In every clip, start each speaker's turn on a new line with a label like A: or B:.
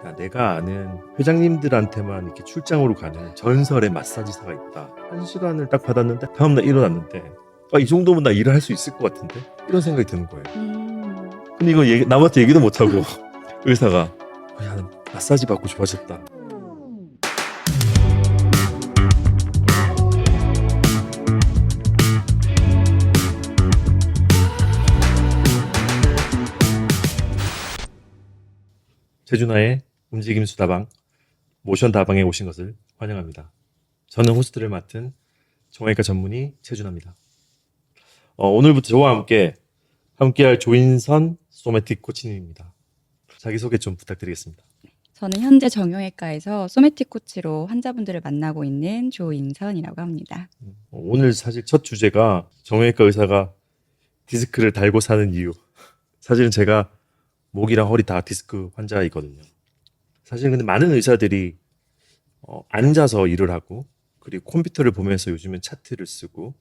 A: 야, 내가 아는 회장님들한테만 이렇게 출장으로 가는 전설의 마사지사가 있다. 1시간을 딱 받았는데 다음날 일어났는데 이 정도면 나 일을 할 수 있을 것 같은데? 이런 생각이 드는 거예요. 근데 이거 남한테 얘기도 못하고 의사가 야, 마사지 받고 좋아졌다. 최준하의 움직임 수다방 모션 다방에 오신 것을 환영합니다. 저는 호스트를 맡은 정형외과 전문의 최준하입니다. 오늘부터 저와 함께할 조인선 소매틱 코치님입니다. 자기소개 좀 부탁드리겠습니다.
B: 저는 현재 정형외과에서 소매틱 코치로 환자분들을 만나고 있는 조인선이라고 합니다.
A: 오늘 사실 첫 주제가 정형외과 의사가 디스크를 달고 사는 이유. 사실은 제가 목이랑 허리 다 디스크 환자이거든요. 사실 근데 많은 의사들이 앉아서 일을 하고 그리고 컴퓨터를 보면서 요즘은 차트를 쓰고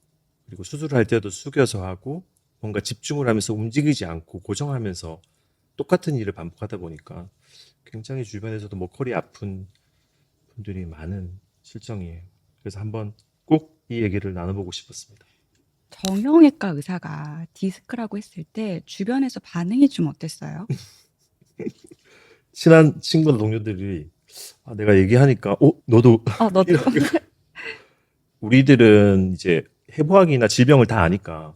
A: 그리고 수술을 할 때도 숙여서 하고 뭔가 집중을 하면서 움직이지 않고 고정하면서 똑같은 일을 반복하다 보니까 굉장히 주변에서도 허리 아픈 분들이 많은 실정이에요. 그래서 한번 꼭 이 얘기를 나눠보고 싶었습니다.
B: 정형외과 의사가 디스크라고 했을 때 주변에서 반응이 좀 어땠어요?
A: 친한 친구나 동료들이 내가 얘기하니까 너도
B: 너도.
A: 우리들은 이제 해부학이나 질병을 다 아니까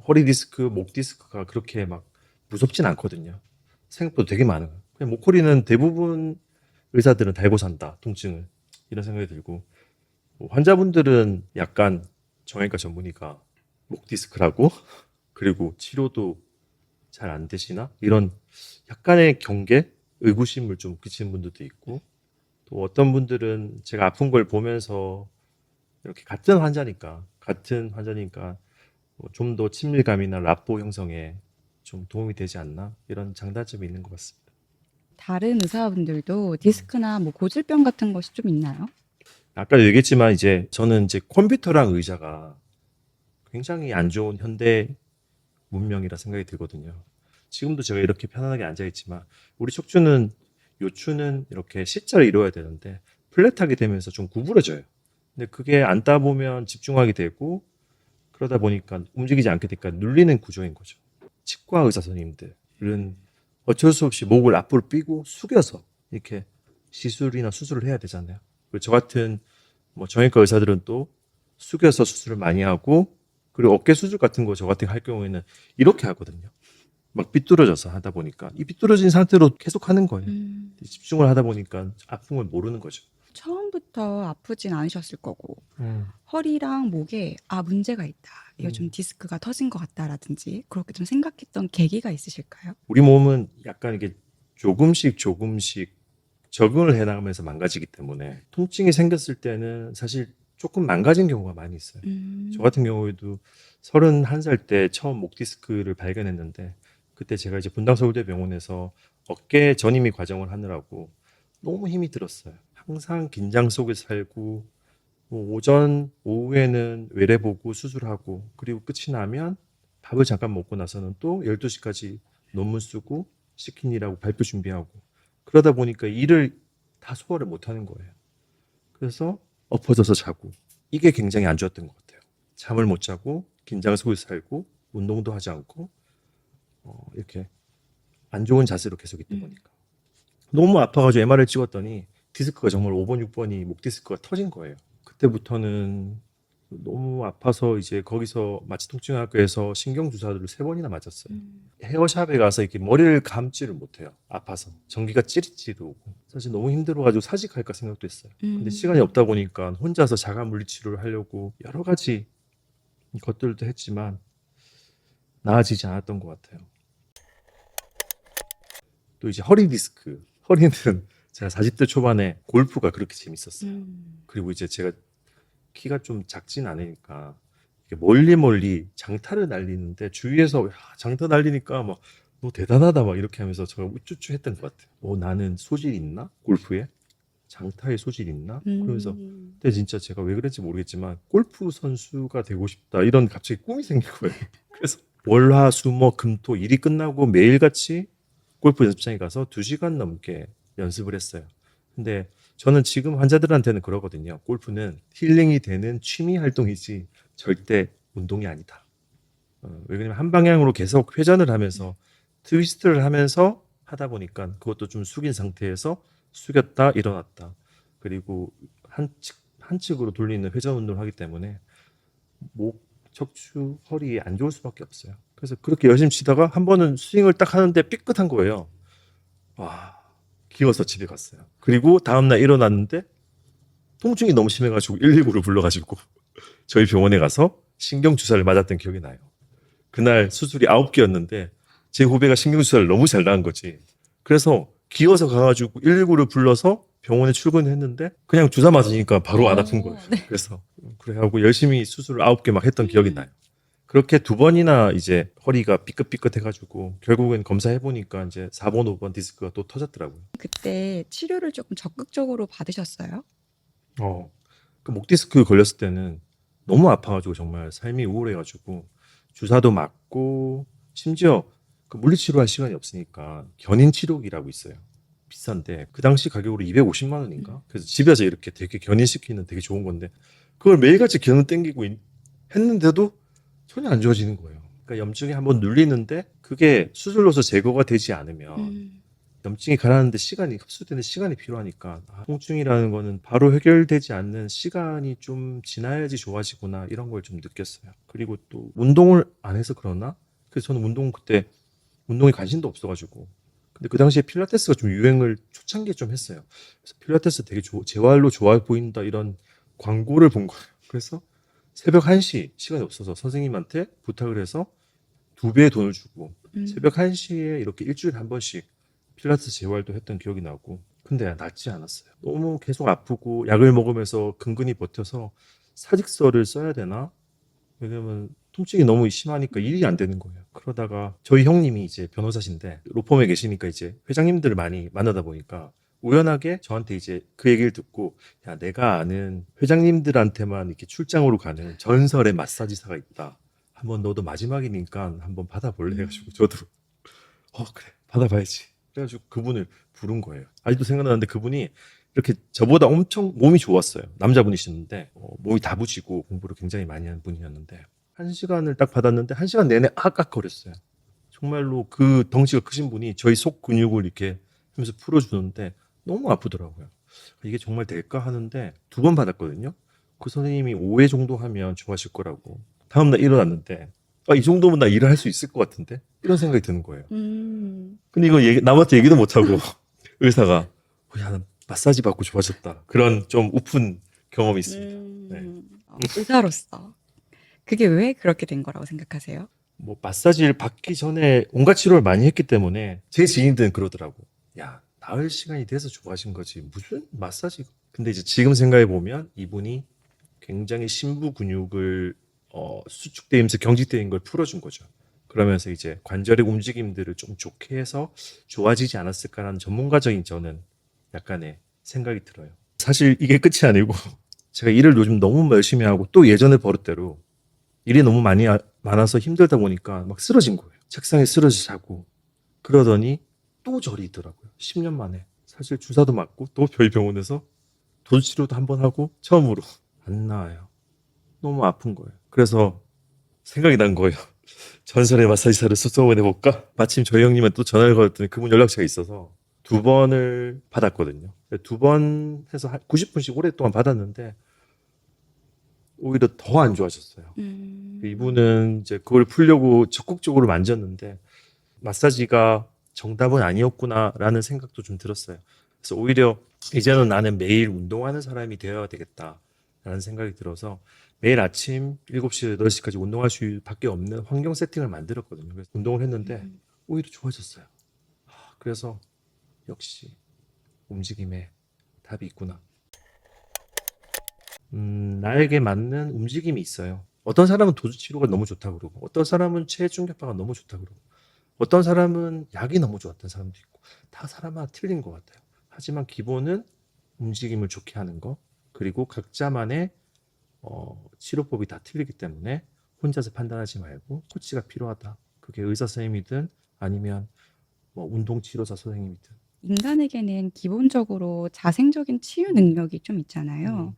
A: 허리 디스크, 목 디스크가 그렇게 막 무섭진 않거든요. 생각보다 되게 많아요. 그냥 목걸이는 대부분 의사들은 달고 산다, 통증을. 이런 생각이 들고 환자분들은 약간 정형외과 전문의가 목 디스크라고 그리고 치료도 잘 안 되시나? 이런 약간의 경계, 의구심을 좀 끼치는 분들도 있고 또 어떤 분들은 제가 아픈 걸 보면서 이렇게 같은 환자니까 좀 더 친밀감이나 라포 형성에 좀 도움이 되지 않나 이런 장단점이 있는 것 같습니다.
B: 다른 의사분들도 디스크나 고질병 같은 것이 좀 있나요?
A: 아까 얘기했지만 이제 저는 이제 컴퓨터랑 의자가 굉장히 안 좋은 현대 문명이라 생각이 들거든요. 지금도 제가 이렇게 편안하게 앉아 있지만 우리 요추는 이렇게 C자를 이루어야 되는데 플랫하게 되면서 좀 구부러져요. 근데 그게 앉다 보면 집중하게 되고 그러다 보니까 움직이지 않게 되니까 눌리는 구조인 거죠. 치과 의사 선생님들은 어쩔 수 없이 목을 앞으로 삐고 숙여서 이렇게 시술이나 수술을 해야 되잖아요. 그리고 저 같은 정형외과 의사들은 또 숙여서 수술을 많이 하고 그리고 어깨 수술 같은 거 저 같은 거 할 경우에는 이렇게 하거든요. 막 삐뚤어져서 하다 보니까 이 삐뚤어진 상태로 계속 하는 거예요. 집중을 하다 보니까 아픔을 모르는 거죠.
B: 처음부터 아프진 않으셨을 거고 허리랑 목에 문제가 있다. 이거 좀 디스크가 터진 것 같다라든지 그렇게 좀 생각했던 계기가 있으실까요?
A: 우리 몸은 약간 이게 조금씩 적응을 해나가면서 망가지기 때문에 통증이 생겼을 때는 사실 조금 망가진 경우가 많이 있어요. 저 같은 경우에도 31살 때 처음 목 디스크를 발견했는데 그때 제가 이제 분당서울대병원에서 어깨 전이미 과정을 하느라고 너무 힘이 들었어요. 항상 긴장 속에 살고 오전, 오후에는 외래 보고 수술하고 그리고 끝이 나면 밥을 잠깐 먹고 나서는 또 12시까지 논문 쓰고 시킨 일하고 발표 준비하고 그러다 보니까 일을 다 소화를 못하는 거예요. 그래서 엎어져서 자고 이게 굉장히 안 좋았던 것 같아요. 잠을 못 자고 긴장 속에 살고 운동도 하지 않고 이렇게 안 좋은 자세로 계속 있다 보니까 너무 아파가지고 MR을 찍었더니 디스크가 정말 5번, 6번이 목 디스크가 터진 거예요. 그때부터는 너무 아파서 이제 거기서 마취통증학교에서 신경주사를 3번이나 맞았어요. 헤어샵에 가서 이렇게 머리를 감지를 못해요. 아파서. 전기가 찌릿찌릿 오고. 사실 너무 힘들어가지고 사직할까 생각도 했어요. 근데 시간이 없다 보니까 혼자서 자가 물리치료를 하려고 여러 가지 것들도 했지만 나아지지 않았던 것 같아요. 또 이제 허리 디스크. 허리는 제가 40대 초반에 골프가 그렇게 재밌었어요. 그리고 이제 제가 키가 좀 작진 않으니까 멀리 장타를 날리는데 주위에서 장타 날리니까 막 너 대단하다 막 이렇게 하면서 제가 우쭈쭈 했던 것 같아요. 나는 소질 있나? 골프에? 장타에 소질 있나? 그러면서 그때 진짜 제가 왜 그랬지 모르겠지만 골프 선수가 되고 싶다 이런 갑자기 꿈이 생긴 거예요. 그래서 월화 수목 금토 일이 끝나고 매일같이 골프 연습장에 가서 2시간 넘게 연습을 했어요. 근데 저는 지금 환자들한테는 그러거든요. 골프는 힐링이 되는 취미 활동이지 절대 운동이 아니다. 왜냐면 한 방향으로 계속 회전을 하면서 트위스트를 하면서 하다 보니까 그것도 좀 숙인 상태에서 숙였다 일어났다. 그리고 한측으로 돌리는 회전 운동을 하기 때문에 목, 척추, 허리에 안 좋을 수밖에 없어요. 그래서 그렇게 열심히 치다가 한 번은 스윙을 딱 하는데 삐끗한 거예요. 와, 기어서 집에 갔어요. 그리고 다음날 일어났는데 통증이 너무 심해가지고 119를 불러가지고 저희 병원에 가서 신경 주사를 맞았던 기억이 나요. 그날 수술이 9개였는데 제 후배가 신경 주사를 너무 잘 나은 거지. 그래서 기어서 가가지고 119를 불러서 병원에 출근했는데 그냥 주사 맞으니까 바로 안 아픈 거예요.
B: 네.
A: 그래서 그래하고 열심히 수술을 9개 막 했던 기억이 나요. 그렇게 2번이나 이제 허리가 삐끗삐끗해가지고 결국엔 검사해보니까 이제 4번, 5번 디스크가 또 터졌더라고요.
B: 그때 치료를 조금 적극적으로 받으셨어요?
A: 그 목 디스크 걸렸을 때는 너무 아파가지고 정말 삶이 우울해가지고 주사도 맞고 심지어 그 물리치료할 시간이 없으니까 견인치료기라고 있어요. 비싼데 그 당시 가격으로 250만 원인가? 그래서 집에서 이렇게 되게 견인시키는 되게 좋은 건데 그걸 매일같이 견을 땡기고 했는데도 전혀 안 좋아지는 거예요. 그러니까 염증이 한번 눌리는데 그게 수술로서 제거가 되지 않으면 염증이 가라앉는데 시간이 흡수되는 시간이 필요하니까 통증이라는 거는 바로 해결되지 않는 시간이 좀 지나야지 좋아지구나 이런 걸 좀 느꼈어요. 그리고 또 운동을 안 해서 그러나 그래서 저는 그때 운동에 관심도 없어가지고 근데 그 당시에 필라테스가 좀 유행을 초창기에 좀 했어요. 그래서 필라테스 되게 재활로 좋아 보인다 이런 광고를 본 거예요. 그래서 새벽 1시 시간이 없어서 선생님한테 부탁을 해서 2배의 돈을 주고 새벽 1시에 이렇게 일주일에 한 번씩 필라테스 재활도 했던 기억이 나고 근데 낫지 않았어요. 너무 계속 아프고 약을 먹으면서 근근히 버텨서 사직서를 써야 되나? 왜냐면 통증이 너무 심하니까 일이 안 되는 거예요. 그러다가 저희 형님이 이제 변호사신데 로펌에 계시니까 이제 회장님들을 많이 만나다 보니까 우연하게 저한테 이제 그 얘기를 듣고 야 내가 아는 회장님들한테만 이렇게 출장으로 가는 전설의 마사지사가 있다. 한번 너도 마지막이니까 한번 받아볼래 해가지고 저도 그래 받아봐야지. 그래가지고 그분을 부른 거예요. 아직도 생각나는데 그분이 이렇게 저보다 엄청 몸이 좋았어요. 남자분이셨는데 몸이 다부지고 공부를 굉장히 많이 하는 분이었는데 1시간을 딱 받았는데 1시간 내내 악악거렸어요. 정말로 그 덩치가 크신 분이 저희 속 근육을 이렇게 하면서 풀어주는데 너무 아프더라고요. 이게 정말 될까 하는데 2번 받았거든요. 그 선생님이 5회 정도 하면 좋아하실 거라고. 다음날 일어났는데 이 정도면 나 일을 할 수 있을 것 같은데? 이런 생각이 드는 거예요. 근데 이거 남한테 얘기도 못하고 의사가 야, 나 마사지 받고 좋아졌다. 그런 좀 우픈 경험이 있습니다. 네.
B: 의사로서 그게 왜 그렇게 된 거라고 생각하세요?
A: 뭐 마사지를 받기 전에 온갖 치료를 많이 했기 때문에 제 지인들은 그러더라고. 야, 나을 시간이 돼서 좋아진 거지. 무슨 마사지. 근데 이제 지금 생각해 보면 이분이 굉장히 심부 근육을 수축되면서 경직된 걸 풀어준 거죠. 그러면서 이제 관절의 움직임들을 좀 좋게 해서 좋아지지 않았을까라는 전문가적인 저는 약간의 생각이 들어요. 사실 이게 끝이 아니고 제가 일을 요즘 너무 열심히 하고 또 예전의 버릇대로 일이 너무 많아서 힘들다 보니까 막 쓰러진 거예요. 책상에 쓰러져 자고 그러더니 또 절이 있더라고요. 10년 만에. 사실 주사도 맞고 또 저희 병원에서 도수치료도 한번 하고 처음으로 안 나아요. 너무 아픈 거예요. 그래서 생각이 난 거예요. 전설의 마사지사를 수소원해 볼까? 마침 저희 형님한테 또 전화를 걸었더니 그분 연락처가 있어서 2번을 받았거든요. 2번 해서 90분씩 오랫동안 받았는데 오히려 더 안 좋아졌어요. 이분은 이제 그걸 풀려고 적극적으로 만졌는데 마사지가 정답은 아니었구나라는 생각도 좀 들었어요. 그래서 오히려 이제는 나는 매일 운동하는 사람이 되어야 되겠다라는 생각이 들어서 매일 아침 7시, 8시까지 운동할 수밖에 없는 환경 세팅을 만들었거든요. 그래서 운동을 했는데 오히려 좋아졌어요. 그래서 역시 움직임에 답이 있구나. 나에게 맞는 움직임이 있어요. 어떤 사람은 도수치료가 너무 좋다고 그러고 어떤 사람은 체중계파가 너무 좋다고 그러고 어떤 사람은 약이 너무 좋았던 사람도 있고 다 사람마다 틀린 것 같아요. 하지만 기본은 움직임을 좋게 하는 거 그리고 각자만의 치료법이 다 틀리기 때문에 혼자서 판단하지 말고 코치가 필요하다. 그게 의사 선생님이든 아니면 뭐 운동치료사 선생님이든
B: 인간에게는 기본적으로 자생적인 치유 능력이 좀 있잖아요.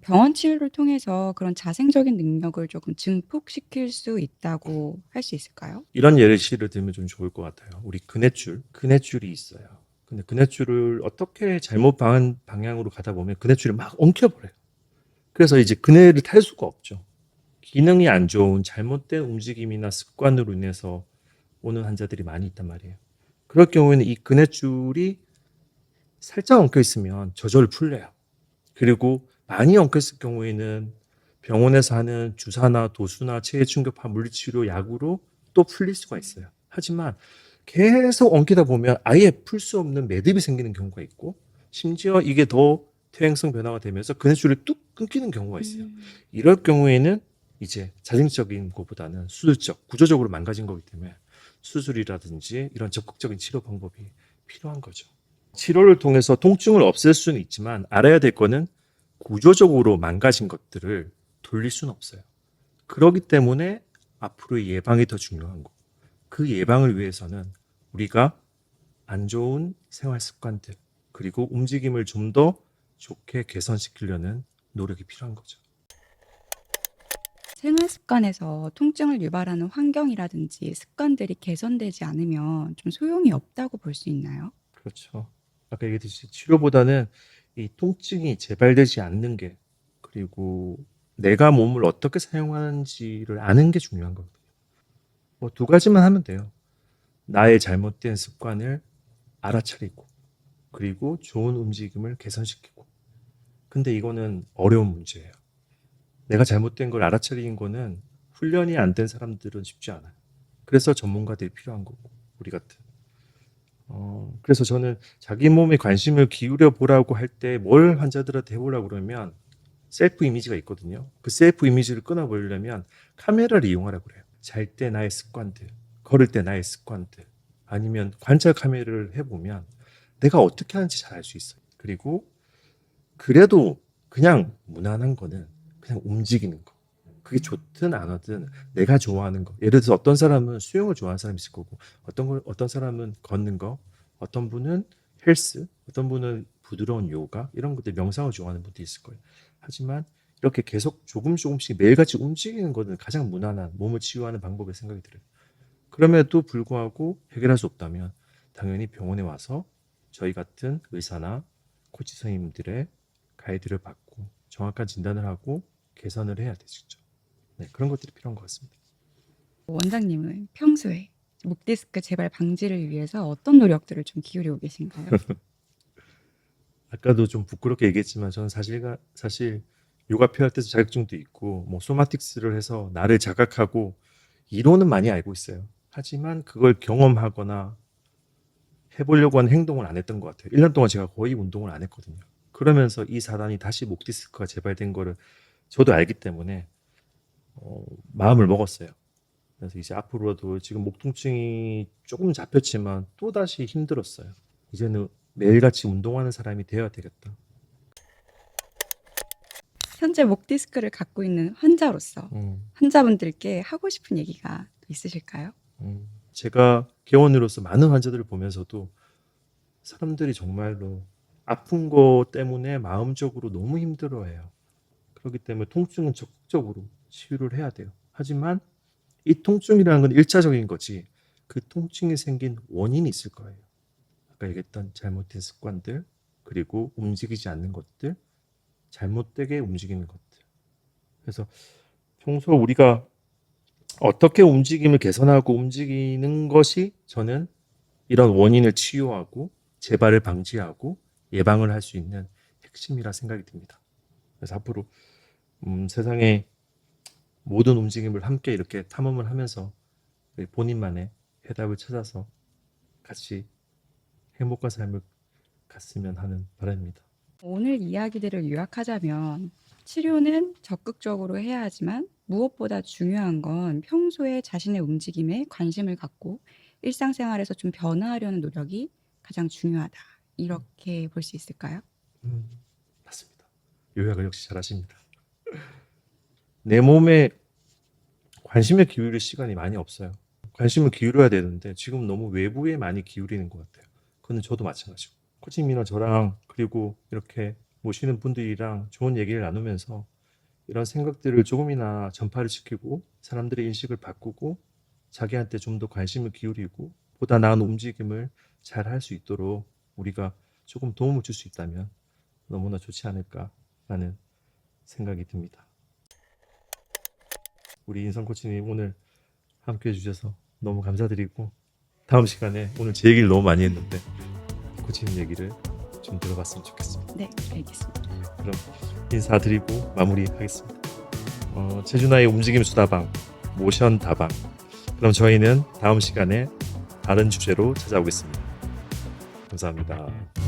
B: 병원 치료를 통해서 그런 자생적인 능력을 조금 증폭시킬 수 있다고 할 수 있을까요?
A: 이런 예시를 들면 좀 좋을 것 같아요. 우리 그네줄이 있어요. 근데 그네줄을 어떻게 잘못 방향으로 가다 보면 그네줄이 막 엉켜버려요. 그래서 이제 그네를 탈 수가 없죠. 기능이 안 좋은 잘못된 움직임이나 습관으로 인해서 오는 환자들이 많이 있단 말이에요. 그럴 경우에는 이 근해줄이 살짝 엉켜 있으면 저절로 풀려요. 그리고 많이 엉켜 있을 경우에는 병원에서 하는 주사나 도수나 체해 충격파 물리치료 약으로 또 풀릴 수가 있어요. 하지만 계속 엉키다 보면 아예 풀 수 없는 매듭이 생기는 경우가 있고, 심지어 이게 더 퇴행성 변화가 되면서 근해줄이 뚝 끊기는 경우가 있어요. 이럴 경우에는 이제 자생적인 것보다는 수술적, 구조적으로 망가진 거기 때문에 수술이라든지 이런 적극적인 치료 방법이 필요한 거죠. 치료를 통해서 통증을 없앨 수는 있지만 알아야 될 거는 구조적으로 망가진 것들을 돌릴 수는 없어요. 그렇기 때문에 앞으로의 예방이 더 중요한 거고, 그 예방을 위해서는 우리가 안 좋은 생활 습관들 그리고 움직임을 좀 더 좋게 개선시키려는 노력이 필요한 거죠.
B: 생활 습관에서 통증을 유발하는 환경이라든지 습관들이 개선되지 않으면 좀 소용이 없다고 볼 수 있나요?
A: 그렇죠. 아까 얘기했듯이 치료보다는 이 통증이 재발되지 않는 게, 그리고 내가 몸을 어떻게 사용하는지를 아는 게 중요한 거거든요. 뭐 두 가지만 하면 돼요. 나의 잘못된 습관을 알아차리고, 그리고 좋은 움직임을 개선시키고. 근데 이거는 어려운 문제예요. 내가 잘못된 걸 알아차리는 거는 훈련이 안 된 사람들은 쉽지 않아요. 그래서 전문가들이 필요한 거고, 우리 같은. 그래서 저는 자기 몸에 관심을 기울여 보라고 할 때 뭘 환자들한테 해보라고 그러면 셀프 이미지가 있거든요. 그 셀프 이미지를 끊어보려면 카메라를 이용하라고 그래요. 잘 때 나의 습관들, 걸을 때 나의 습관들, 아니면 관찰 카메라를 해보면 내가 어떻게 하는지 잘 알 수 있어요. 그리고 그래도 그냥 무난한 거는 그냥 움직이는 거. 그게 좋든 안 하든 내가 좋아하는 거. 예를 들어서 어떤 사람은 수영을 좋아하는 사람이 있을 거고, 어떤 사람은 걷는 거, 어떤 분은 헬스, 어떤 분은 부드러운 요가, 이런 것들 명상을 좋아하는 분도 있을 거예요. 하지만 이렇게 계속 조금씩 매일같이 움직이는 것은 가장 무난한 몸을 치유하는 방법의 생각이 들어요. 그럼에도 불구하고 해결할 수 없다면 당연히 병원에 와서 저희 같은 의사나 코치 선생님들의 가이드를 받고 정확한 진단을 하고 개선을 해야 되죠. 네, 그런 것들이 필요한 것 같습니다.
B: 원장님은 평소에 목 디스크 재발 방지를 위해서 어떤 노력들을 좀 기울이고 계신가요?
A: 아까도 좀 부끄럽게 얘기했지만 저는 사실 요가 필라테스 자격증도 있고 뭐 소마틱스를 해서 나를 자각하고 이론은 많이 알고 있어요. 하지만 그걸 경험하거나 해보려고 하는 행동을 안 했던 것 같아요. 1년 동안 제가 거의 운동을 안 했거든요. 그러면서 이 사단이 다시 목 디스크가 재발된 거를 저도 알기 때문에 마음을 먹었어요. 그래서 이제 앞으로도 지금 목 통증이 조금 잡혔지만 또 다시 힘들었어요. 이제는 매일같이 운동하는 사람이 되어야 되겠다.
B: 현재 목 디스크를 갖고 있는 환자로서
A: 음,
B: 환자분들께 하고 싶은 얘기가 있으실까요?
A: 제가 개원으로서 많은 환자들을 보면서도 사람들이 정말로 아픈 거 때문에 마음적으로 너무 힘들어해요. 그렇기 때문에 통증은 적극적으로 치유를 해야 돼요. 하지만 이 통증이라는 건 일차적인 거지, 그 통증이 생긴 원인이 있을 거예요. 아까 얘기했던 잘못된 습관들, 그리고 움직이지 않는 것들, 잘못되게 움직이는 것들. 그래서 평소 우리가 어떻게 움직임을 개선하고 움직이는 것이 저는 이런 원인을 치유하고 재발을 방지하고 예방을 할 수 있는 핵심이라 생각이 듭니다. 그래서 앞으로 세상의 모든 움직임을 함께 이렇게 탐험을 하면서 본인만의 해답을 찾아서 같이 행복한 삶을 갔으면 하는 바람입니다.
B: 오늘 이야기들을 요약하자면 치료는 적극적으로 해야 하지만 무엇보다 중요한 건 평소에 자신의 움직임에 관심을 갖고 일상생활에서 좀 변화하려는 노력이 가장 중요하다. 이렇게 볼 수 있을까요?
A: 맞습니다. 요약을 역시 잘하십니다. 내 몸에 관심을 기울일 시간이 많이 없어요. 관심을 기울여야 되는데 지금 너무 외부에 많이 기울이는 것 같아요. 그건 저도 마찬가지고 코치님이나 저랑 그리고 이렇게 모시는 분들이랑 좋은 얘기를 나누면서 이런 생각들을 조금이나 전파를 시키고 사람들의 인식을 바꾸고 자기한테 좀 더 관심을 기울이고 보다 나은 움직임을 잘 할 수 있도록 우리가 조금 도움을 줄 수 있다면 너무나 좋지 않을까라는 생각이 듭니다. 우리 인성 코치님 오늘 함께 해주셔서 너무 감사드리고 다음 시간에 오늘 제 얘기를 너무 많이 했는데 코치님 얘기를 좀 들어봤으면 좋겠습니다.
B: 네, 알겠습니다.
A: 그럼 인사드리고 마무리하겠습니다. 최준하의 움직임 수다방 모션 다방. 그럼 저희는 다음 시간에 다른 주제로 찾아오겠습니다. 감사합니다.